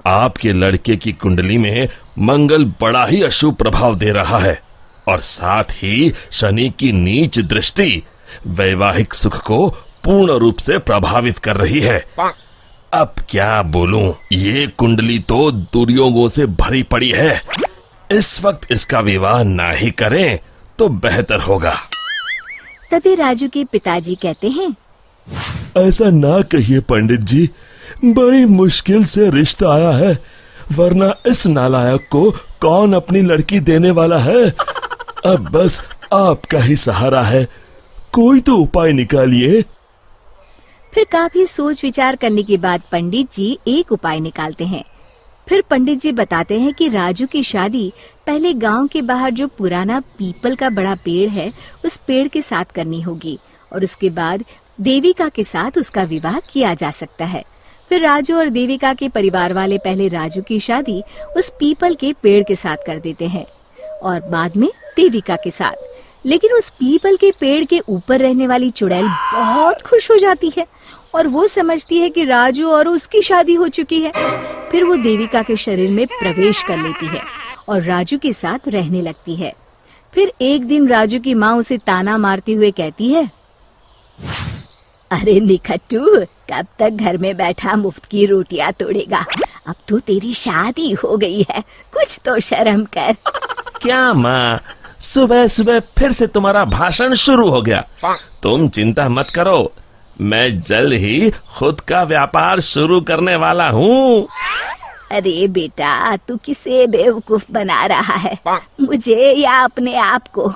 आपके लड़के की कुंडली में मंगल बड़ा ही अशुभ प्रभाव दे रहा है और साथ ही शनि की नीच दृष्टि वैवाहिक सुख को पूर्ण रूप से प्रभावित कर रही है। अब क्या बोलूं, ये कुंडली तो दुर्योगों से भरी पड़ी है। इस वक्त इसका विवाह ना ही करें तो बेहतर होगा। तभी राजू के पिताजी कहते हैं, ऐसा ना कहिए पंडित जी, बड़ी मुश्किल से रिश्ता आया है, वरना इस नालायक को कौन अपनी लड़की देने वाला है। अब बस आपका ही सहारा है, कोई तो उपाय निकालिए। फिर काफी सोच विचार करने के बाद पंडित जी एक उपाय निकालते हैं। फिर पंडित जी बताते हैं कि राजू की शादी पहले गांव के बाहर जो पुराना पीपल का बड़ा पेड़ है उस पेड़ के साथ करनी होगी और उसके बाद देविका के साथ उसका विवाह किया जा सकता है। फिर राजू और देविका के परिवार वाले पहले राजू की शादी उस पीपल के पेड़ के साथ कर देते हैं और बाद में देविका के साथ। लेकिन उस पीपल के पेड़ के ऊपर रहने वाली चुड़ैल बहुत खुश हो जाती है और वो समझती है कि राजू और उसकी शादी हो चुकी है। फिर वो देविका के शरीर में प्रवेश कर लेती है और राजू के साथ रहने लगती है। फिर एक दिन राजू की माँ उसे ताना मारते हुए कहती है, अरे निखट्टू, कब तक घर में बैठा मुफ्त की रोटियां तोड़ेगा? अब तो तेरी शादी हो गई है, कुछ तो शर्म कर। क्या माँ, सुबह सुबह फिर से तुम्हारा भाषण शुरू हो गया। तुम चिंता मत करो, मैं जल्द ही खुद का व्यापार शुरू करने वाला हूँ। अरे बेटा, तू किसे बेवकूफ बना रहा है, मुझे या अपने आप को?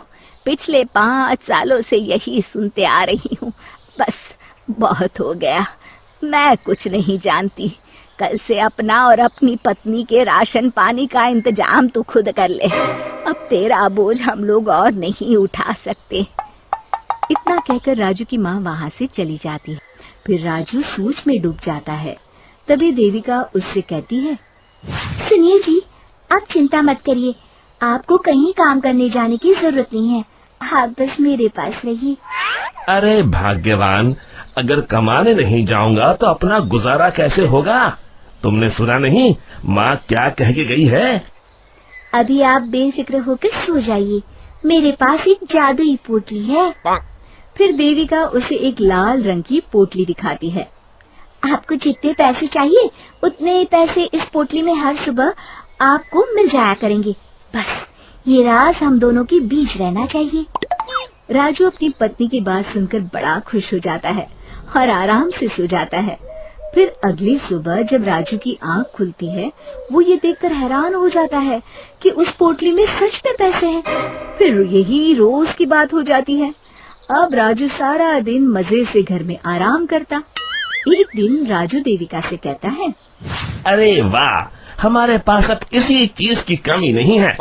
पिछले 5 सालों से यही सुनते आ रही हूँ। बस बहुत हो गया, मैं कुछ नहीं जानती। कल से अपना और अपनी पत्नी के राशन पानी का इंतजाम तू खुद कर ले। अब तेरा बोझ हम लोग और नहीं उठा सकते। इतना कहकर राजू की माँ वहाँ से चली जाती है। फिर राजू सोच में डूब जाता है। तभी देविका उससे कहती है, सुनिए जी, आप चिंता मत करिए, आपको कहीं काम करने जाने की जरूरत नहीं है, आप बस मेरे पास रहिए। अरे भाग्यवान, अगर कमाने नहीं जाऊंगा तो अपना गुजारा कैसे होगा? तुमने सुना नहीं माँ क्या कह के गई है? अभी आप बेफिक्र होकर सो जाइए, मेरे पास एक जादुई पोटली है। फिर देविका उसे एक लाल रंग की पोटली दिखाती है। आपको जितने पैसे चाहिए उतने पैसे इस पोटली में हर सुबह आपको मिल जाया करेंगे। बस ये राज हम दोनों के बीच रहना चाहिए। राजू अपनी पत्नी की बात सुनकर बड़ा खुश हो जाता है और आराम से सो जाता है। फिर अगली सुबह जब राजू की आंख खुलती है, वो ये देखकर हैरान हो जाता है कि उस पोटली में सच में पैसे हैं। फिर यही रोज की बात हो जाती है। अब राजू सारा दिन मजे से घर में आराम करता। एक दिन राजू देविका से कहता है, अरे वाह, हमारे पास अब किसी चीज की कमी नहीं है।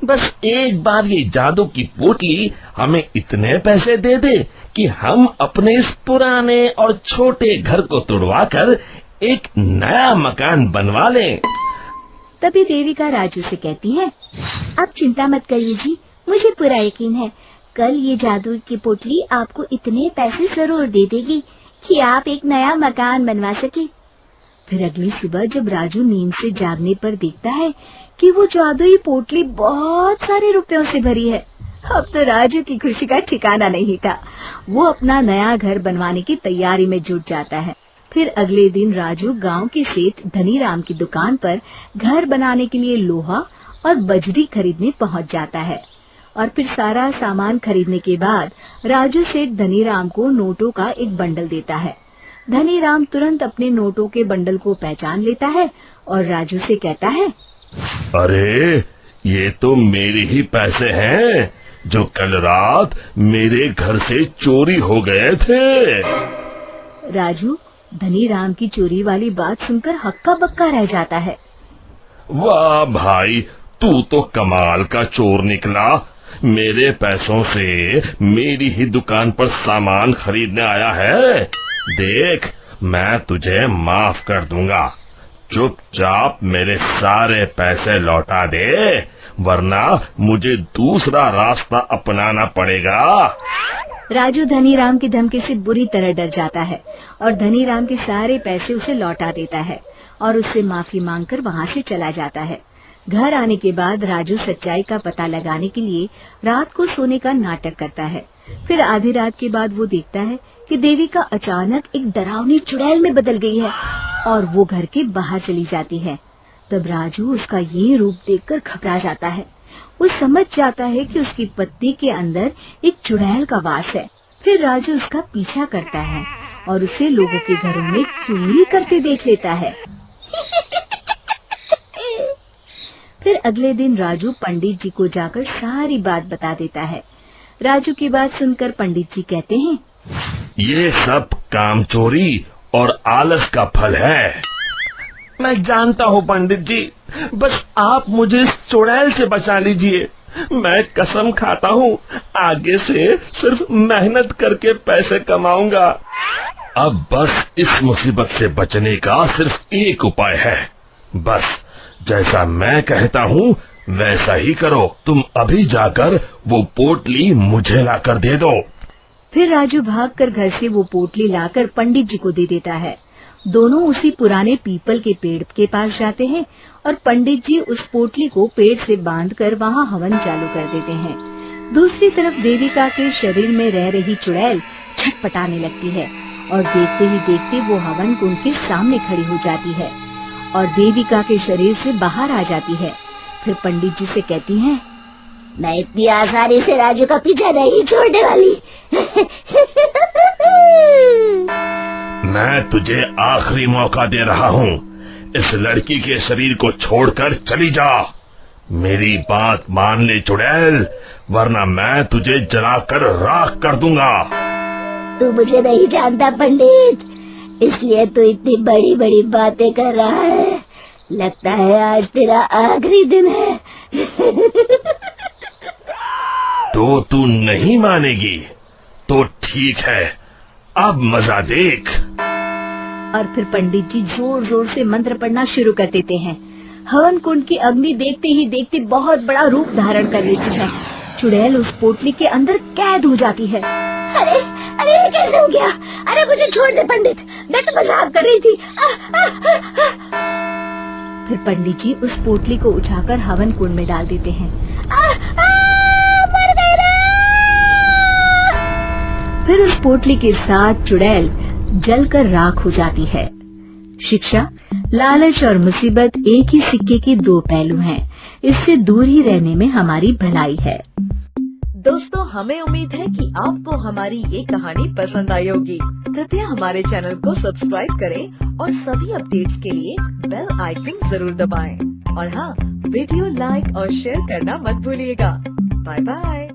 बस एक बार ये जादू की पोटली हमें इतने पैसे दे दे कि हम अपने इस पुराने और छोटे घर को तुड़वाकर एक नया मकान बनवा लें। तभी देविका राजू से कहती है, आप चिंता मत करिए जी, मुझे पूरा यकीन है कल ये जादू की पोटली आपको इतने पैसे जरूर दे देगी कि आप एक नया मकान बनवा सके। फिर अगली सुबह जब राजू नींद से जागने पर देखता है कि वो जादुई पोटली बहुत सारे रुपयों से भरी है। अब तो राजू की खुशी का ठिकाना नहीं था। वो अपना नया घर बनवाने की तैयारी में जुट जाता है। फिर अगले दिन राजू गांव के सेठ धनीराम की दुकान पर घर बनाने के लिए लोहा और बजरी खरीदने पहुंच जाता है। और फिर सारा सामान खरीदने के बाद राजू सेठ धनीराम को नोटों का एक बंडल देता है। धनीराम तुरंत अपने नोटों के बंडल को पहचान लेता है और राजू से कहता है, अरे ये तो मेरे ही पैसे हैं जो कल रात मेरे घर से चोरी हो गए थे। राजू धनीराम की चोरी वाली बात सुनकर हक्का बक्का रह जाता है। वाह भाई, तू तो कमाल का चोर निकला। मेरे पैसों से मेरी ही दुकान पर सामान खरीदने आया है। देख, मैं तुझे माफ कर दूंगा। चुपचाप मेरे सारे पैसे लौटा दे, वरना मुझे दूसरा रास्ता अपनाना पड़ेगा। राजू धनीराम की धमकी से बुरी तरह डर जाता है और धनीराम के सारे पैसे उसे लौटा देता है और उससे माफी मांगकर वहाँ से चला जाता है। घर आने के बाद राजू सच्चाई का पता लगाने के लिए रात को सोने का नाटक करता है। फिर आधी रात के बाद वो देखता है कि देविका अचानक एक डरावनी चुड़ैल में बदल गई है और वो घर के बाहर चली जाती है। तब राजू उसका ये रूप देखकर घबरा जाता है। वो समझ जाता है कि उसकी पत्नी के अंदर एक चुड़ैल का वास है। फिर राजू उसका पीछा करता है और उसे लोगों के घरों में चोरी करते देख लेता है। फिर अगले दिन राजू पंडित जी को जाकर सारी बात बता देता है। राजू की बात सुनकर पंडित जी कहते हैं, ये सब काम चोरी और आलस का फल है। मैं जानता हूँ पंडित जी, बस आप मुझे इस चुड़ैल से बचा लीजिए। मैं कसम खाता हूँ आगे से सिर्फ मेहनत करके पैसे कमाऊंगा। अब बस इस मुसीबत से बचने का सिर्फ एक उपाय है। बस जैसा मैं कहता हूँ वैसा ही करो। तुम अभी जाकर वो पोटली मुझे लाकर दे दो। फिर राजू भागकर घर से वो पोटली लाकर पंडित जी को दे देता है। दोनों उसी पुराने पीपल के पेड़ के पास जाते हैं और पंडित जी उस पोटली को पेड़ से बांधकर वहाँ हवन चालू कर देते हैं। दूसरी तरफ देविका के शरीर में रह रही चुड़ैल छटपटाने लगती है और देखते ही देखते वो हवन कुंड के सामने खड़ी हो जाती है और देविका के शरीर से बाहर आ जाती है। फिर पंडित जी से कहती हैं, मैं इतनी आसानी से राजू का पीछा नहीं छोड़ने वाली। मैं तुझे आखिरी मौका दे रहा हूँ। इस लड़की के शरीर को छोड़कर चली जा। मेरी बात मान ले चुड़ैल, वरना मैं तुझे जलाकर राख कर दूंगा। तू मुझे नहीं जानता पंडित, इसलिए तू इतनी बड़ी बड़ी बातें कर रहा है। लगता है आज तेरा आखिरी दिन है। तो तू नहीं मानेगी तो ठीक है, अब मजा देख। और फिर पंडित जी जोर जोर से मंत्र पढ़ना शुरू कर देते हैं। हवन कुंड की अग्नि देखते ही देखते बहुत बड़ा रूप धारण कर लेती है। चुड़ैल उस पोटली के अंदर कैद हो जाती है। अरे अरे ये कैसे हो गया? अरे मुझे छोड़ दे पंडित, मैं तो मजाक कर रही थी। फिर पंडित जी उस पोटली को उठाकर हवन कुंड में डाल देते हैं। मर गई रे! फिर उस पोटली के साथ चुड़ैल जलकर राख हो जाती है। शिक्षा, लालच और मुसीबत एक ही सिक्के के दो पहलू हैं। इससे दूर ही रहने में हमारी भलाई है। दोस्तों, हमें उम्मीद है कि आपको हमारी ये कहानी पसंद आई होगी। कृपया हमारे चैनल को सब्सक्राइब करें और सभी अपडेट्स के लिए बेल आइकन जरूर दबाएं। और हाँ, वीडियो लाइक और शेयर करना मत भूलिएगा। Bye bye.